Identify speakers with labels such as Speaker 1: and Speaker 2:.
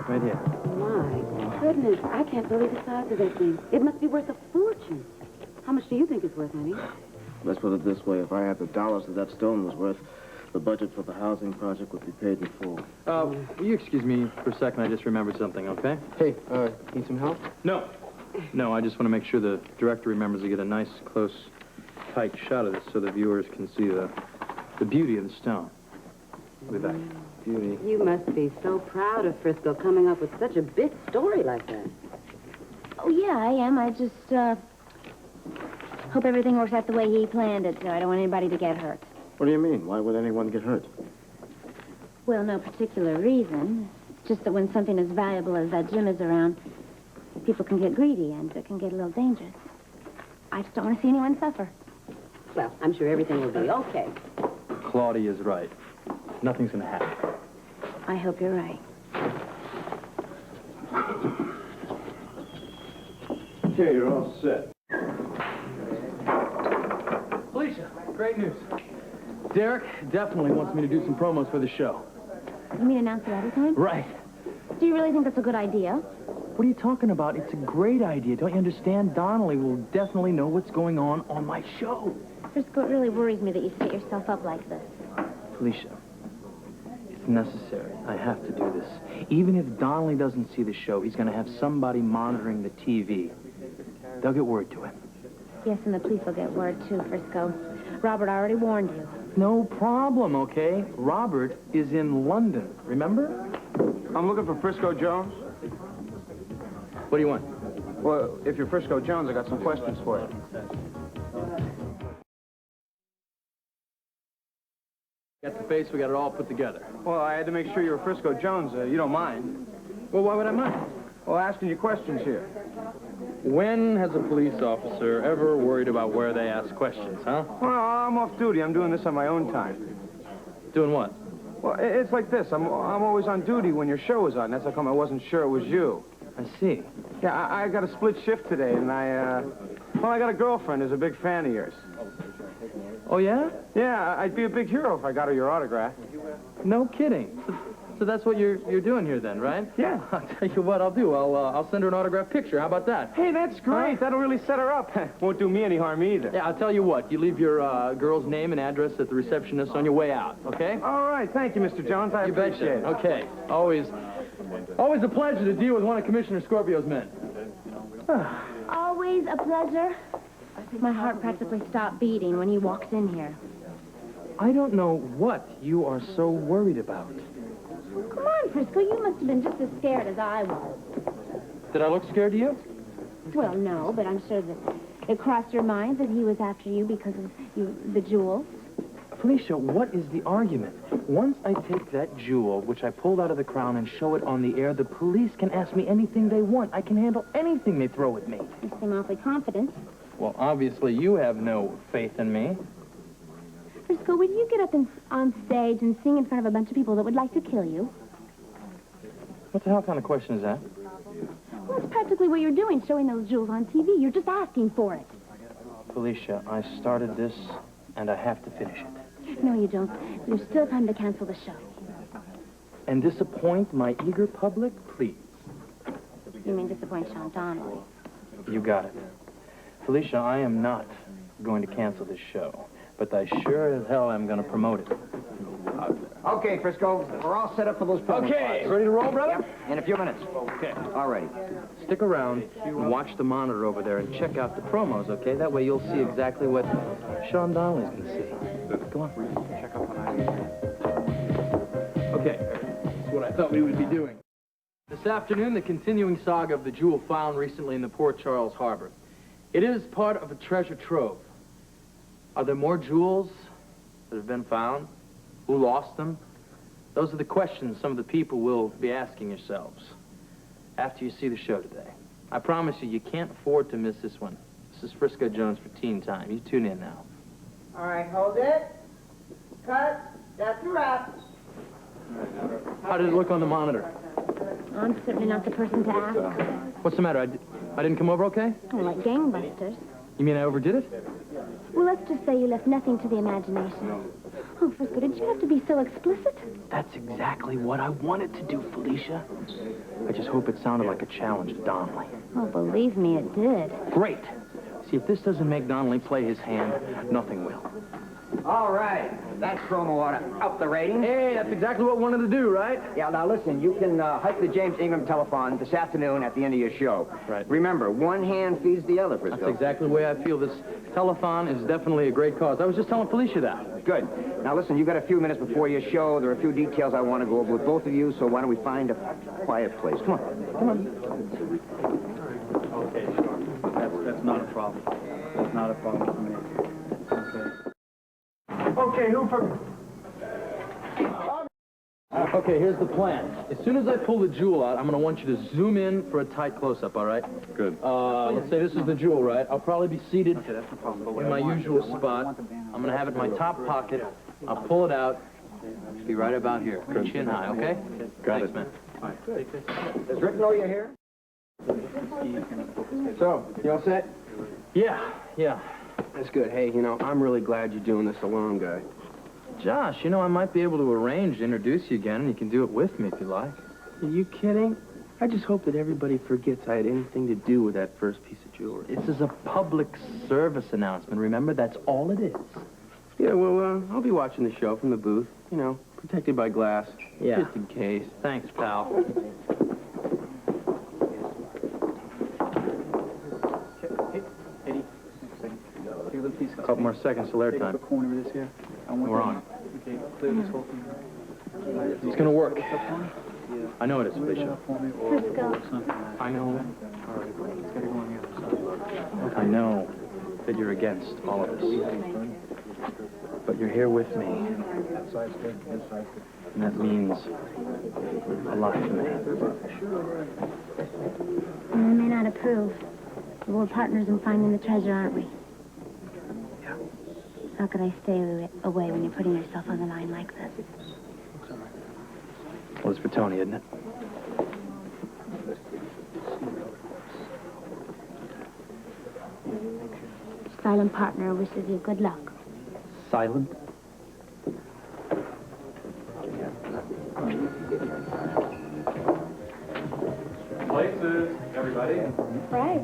Speaker 1: Right here.
Speaker 2: My goodness, I can't believe the size of that thing. It must be worth a fortune. How much do you think it's worth, honey?
Speaker 3: Let's put it this way. If I had the dollars that stone was worth, the budget for the housing project would be paid in full.
Speaker 1: Will you excuse me for a second? I just remembered something, okay?
Speaker 3: Hey, need some help?
Speaker 1: No. No, I just want to make sure the director remembers to get a nice, close, tight shot of this so the viewers can see the beauty of the stone. I'll be back.
Speaker 3: Beauty.
Speaker 2: You must be so proud of Frisco coming up with such a big story like that.
Speaker 4: Oh, yeah, I am. I just, hope everything works out the way he planned it, so I don't want anybody to get hurt.
Speaker 3: What do you mean? Why would anyone get hurt?
Speaker 4: Well, no particular reason. It's just that when something as valuable as that gym is around, people can get greedy and it can get a little dangerous. I just don't want to see anyone suffer.
Speaker 2: Well, I'm sure everything will be okay.
Speaker 1: Claudia is right. Nothing's going to happen.
Speaker 4: I hope you're right.
Speaker 5: Okay, you're all set.
Speaker 1: Felicia, great news. Derek definitely wants me to do some promos for the show.
Speaker 4: You mean announce it every time?
Speaker 1: Right.
Speaker 4: Do you really think that's a good idea?
Speaker 1: What are you talking about? It's a great idea. Don't you understand? Donnelly will definitely know what's going on my show.
Speaker 4: Frisco, it really worries me that you set yourself up like this.
Speaker 1: Felicia, it's necessary. I have to do this. Even if Donnelly doesn't see the show, he's going to have somebody monitoring the TV. They'll get word to him.
Speaker 4: Yes, and the police will get word, too, Frisco. Robert already warned you.
Speaker 1: No problem, okay? Robert is in London, remember?
Speaker 5: I'm looking for Frisco Jones.
Speaker 1: What do you want?
Speaker 5: Well, if you're Frisco Jones, I got some questions for you.
Speaker 1: Got the face, we got it all put together.
Speaker 5: Well, I had to make sure you were Frisco Jones. You don't mind.
Speaker 1: Well, why would I mind?
Speaker 5: Well, asking you questions here.
Speaker 1: When has a police officer ever worried about where they ask questions, huh?
Speaker 5: Well, I'm off duty. I'm doing this on my own time.
Speaker 1: Doing what?
Speaker 5: Well, it's like this. I'm always on duty when your show is on. That's how come I wasn't sure it was you.
Speaker 1: I see.
Speaker 5: Yeah, I got a split shift today, and I got a girlfriend who's a big fan of yours.
Speaker 1: Oh, yeah?
Speaker 5: Yeah, I'd be a big hero if I got her your autograph.
Speaker 1: No kidding. So that's what you're doing here then, right?
Speaker 5: Yeah.
Speaker 1: I'll tell you what I'll do. I'll send her an autographed picture. How about that?
Speaker 5: Hey, that's great.
Speaker 1: Huh?
Speaker 5: That'll really set her up. Won't do me any harm either.
Speaker 1: Yeah, I'll tell you what. You leave your girl's name and address at the receptionist on your way out, okay?
Speaker 5: All right. Thank you, Mr. Jones. I appreciate it.
Speaker 1: Okay. Always a pleasure to deal with one of Commissioner Scorpio's men.
Speaker 4: Always a pleasure. My heart practically stopped beating when he walked in here.
Speaker 1: I don't know what you are so worried about.
Speaker 4: Come on, Frisco, you must have been just as scared as I was.
Speaker 1: Did I look scared to you?
Speaker 4: Well, no, but I'm sure that it crossed your mind that he was after you because of the jewels.
Speaker 1: Felicia, what is the argument? Once I take that jewel, which I pulled out of the crown, and show it on the air, the police can ask me anything they want. I can handle anything they throw at me.
Speaker 4: You seem awfully confident.
Speaker 1: Well, obviously, you have no faith in me.
Speaker 4: Frisco, would you get up on stage and sing in front of a bunch of people that would like to kill you?
Speaker 1: What the hell kind of question is that?
Speaker 4: Well, that's practically what you're doing, showing those jewels on TV. You're just asking for it.
Speaker 1: Felicia, I started this, and I have to finish it.
Speaker 4: No, you don't. There's still time to cancel the show.
Speaker 1: And disappoint my eager public, please.
Speaker 4: You mean disappoint Sean Donnelly?
Speaker 1: You got it. Felicia, I am not going to cancel this show, but I sure as hell am going to promote it.
Speaker 6: Okay, Frisco, we're all set up for those promo
Speaker 1: Okay,
Speaker 6: spots.
Speaker 1: ready to roll, brother?
Speaker 6: Yep, in a few minutes.
Speaker 1: Okay.
Speaker 6: All righty.
Speaker 1: Stick around and watch the monitor over there and check out the promos, okay? That way you'll see exactly what Sean Donnelly's going to see. Come on.
Speaker 5: Check up on
Speaker 1: Okay, that's what I thought we would be doing. This afternoon, the continuing saga of the jewel found recently in the Port Charles Harbor. It is part of a treasure trove. Are there more jewels that have been found? Who lost them? Those are the questions some of the people will be asking yourselves after you see the show today. I promise you, you can't afford to miss this one. This is Frisco Jones for Teen Time. You tune in now.
Speaker 7: All right, hold it. Cut. That's a wrap.
Speaker 1: How did it look on the monitor?
Speaker 4: I'm certainly not the person to ask.
Speaker 1: What's the matter? I didn't come over okay?
Speaker 4: Oh, like gangbusters.
Speaker 1: You mean I overdid it?
Speaker 4: Well, let's just say you left nothing to the imagination. Oh, Frisco, did you have to be so explicit?
Speaker 1: That's exactly what I wanted to do, Felicia. I just hope it sounded like a challenge to Donnelly.
Speaker 4: Oh, believe me, it did.
Speaker 1: Great. See, if this doesn't make Donnelly play his hand, nothing will.
Speaker 6: All right. That's promo ought to up the rating.
Speaker 1: Hey, that's exactly what I wanted to do, right?
Speaker 6: Yeah, now listen, you can hike the James Ingram telethon this afternoon at the end of your show.
Speaker 1: Right.
Speaker 6: Remember, one hand feeds the other, Frisco.
Speaker 1: That's exactly the way I feel. This telethon is definitely a great cause. I was just telling Felicia that.
Speaker 6: Good. Now listen, you've got a few minutes before your show. There are a few details I want to go over with both of you, so why don't we find a quiet place? Come on. Come on.
Speaker 8: Okay, sure. That's not a problem. That's not a problem for me. Okay, who for...
Speaker 1: Okay, here's the plan. As soon as I pull the jewel out, I'm going to want you to zoom in for a tight close-up, all right?
Speaker 8: Good.
Speaker 1: Let's say this is the jewel, right? I'll probably be seated in my usual spot. I'm going to have it in my top pocket. I'll pull it out. Be right about here. Chin high, okay? Thanks, man.
Speaker 6: Does Rick know you're here?
Speaker 5: So, you all set?
Speaker 1: Yeah.
Speaker 5: That's good. Hey, you know, I'm really glad you're doing this alone, guy.
Speaker 1: Josh, you know, I might be able to arrange to introduce you again, and you can do it with me if you like.
Speaker 5: Are you kidding? I just hope that everybody forgets I had anything to do with that first piece of jewelry.
Speaker 1: This is a public service announcement. Remember, that's all it is.
Speaker 5: Yeah, well, I'll be watching the show from the booth. You know, protected by glass.
Speaker 1: Yeah.
Speaker 5: Just in case.
Speaker 1: Thanks, pal. A couple more seconds till airtime.
Speaker 8: corner of this here.
Speaker 1: We're on.
Speaker 8: Okay, clear this whole thing.
Speaker 1: It's gonna work. I know it is, Felicia.
Speaker 4: Frisco.
Speaker 1: I know.
Speaker 8: Gotta go on the other side.
Speaker 1: I know that you're against all of this. But you're here with me. And that means a lot to me.
Speaker 4: I may not approve, but we're partners in finding the treasure, aren't we?
Speaker 1: Yeah.
Speaker 4: How could I stay away when you're putting yourself on the line like this?
Speaker 1: Well, it's for Tony, isn't it?
Speaker 4: Silent partner wishes you good luck.
Speaker 1: Silent?
Speaker 8: Places, everybody.
Speaker 4: Right.